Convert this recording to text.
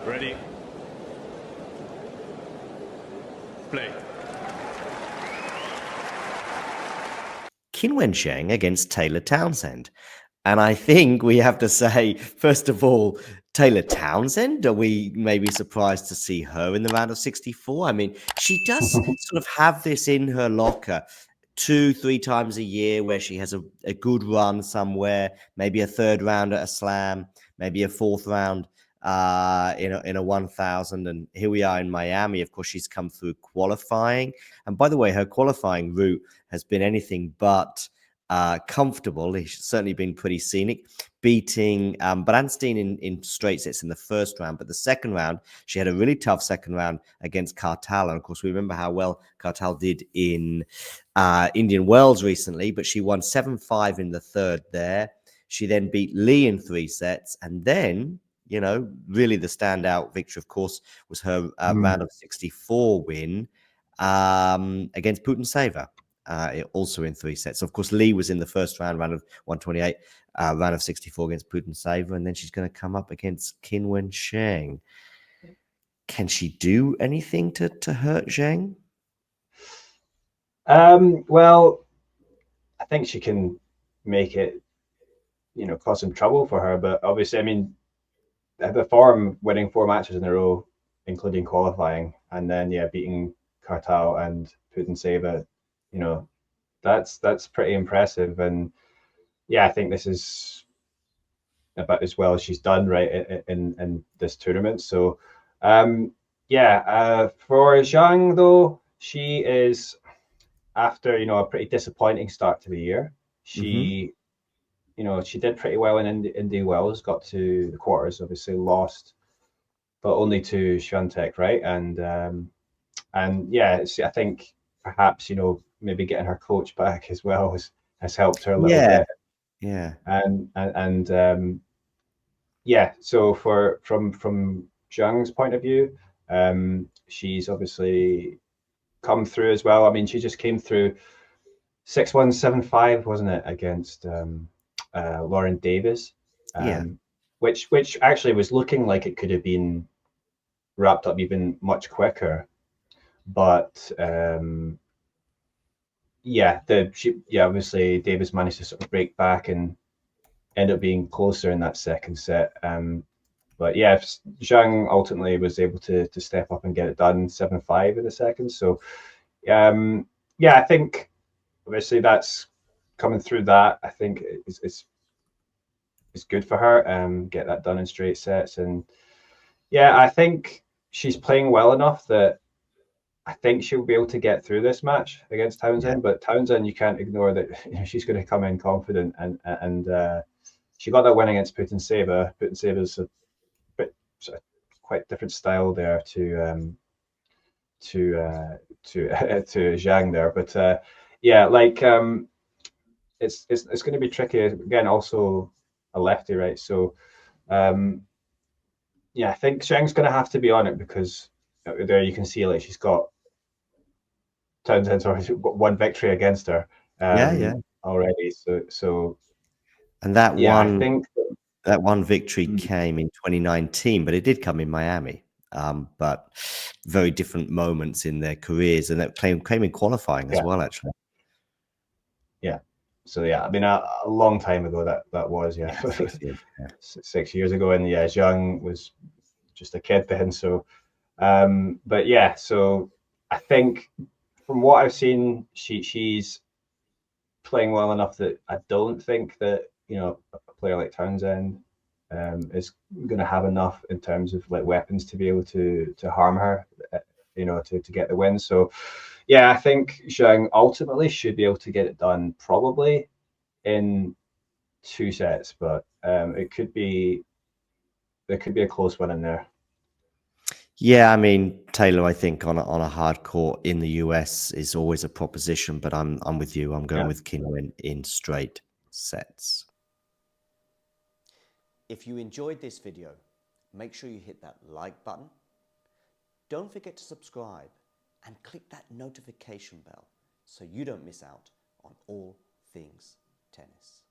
Ready? Play. Qinwen Zheng against Taylor Townsend. And I think we have to say, first of all, Taylor Townsend, are we maybe surprised to see her in the round of 64? I mean, she does sort of have this in her locker 2, 3 times a year where she has a good run somewhere, maybe a third round at a slam, maybe a fourth round in a 1000. And here we are in Miami. Of course, she's come through qualifying. And by the way, her qualifying route has been anything but comfortable. He's certainly been pretty scenic, beating Brandstein in straight sets in the first round. But the second round, she had a really tough second round against Kartal. And of course, we remember how well Kartal did in Indian Wells recently, but she won 7-5 in the third there. She then beat Lee in 3 sets. And then, really the standout victory, of course, was her round of 64 win against Putin also in 3 sets. So of course, Lee was in the first round of 128, round of 64 against Putin, and then she's going to come up against Qinwen Zheng. Can she do anything to hurt Zheng? Well, I think she can make it, cause some trouble for her. But obviously, I mean, the form, winning 4 matches in a row, including qualifying, and then beating Kartal and Putin, that's pretty impressive. And yeah, I think this is about as well as she's done right in this tournament. So for Zhang though, she is after a pretty disappointing start to the year. She she did pretty well in Indian Wells, got to the quarters, obviously lost, but only to Swiatek, right? And yeah, I think perhaps maybe getting her coach back as well has helped her a little Yeah, bit. yeah. And yeah, so from Zhang's point of view, she's obviously come through as well. I mean, she just came through 6-1, 7-5, wasn't it, against Lauren Davis, Yeah. which actually was looking like it could have been wrapped up even much quicker. But obviously Davis managed to sort of break back and end up being closer in that second set. But yeah, Zhang ultimately was able to step up and get it done 7-5 in the second. So I think obviously that's coming through that. I think it's good for her. Get that done in straight sets, and yeah, I think she's playing well enough that I think she'll be able to get through this match against Yeah. Townsend. But Townsend, you can't ignore that she's going to come in confident, and she got that win against Putin. Putin's a bit sort of quite different style there to to Zhang there. But yeah, like it's going to be tricky again. Also a lefty, right? So yeah, I think Zhang's going to have to be on it because there you can see like she's got Townsend's already got one victory against her Yeah, yeah. already. So And that yeah, I one think that one victory came in 2019, but it did come in Miami. But very different moments in their careers, and that came in qualifying as yeah, well, actually. yeah. So yeah, I mean a long time ago that was Yeah, 6 years. Yeah. 6 years ago, and yeah, Zhang was just a kid then. So but yeah, so I think from what I've seen, she's playing well enough that I don't think that a player like Townsend is going to have enough in terms of like weapons to be able to harm her, to get the win. So yeah, I think Zhang ultimately should be able to get it done probably in 2 sets, but there could be a close one in there. Yeah, I mean, Taylor, I think on a hard court in the US is always a proposition, but I'm with you. I'm going Yeah. with Qinwen in straight sets. If you enjoyed this video, make sure you hit that like button. Don't forget to subscribe and click that notification bell so you don't miss out on all things tennis.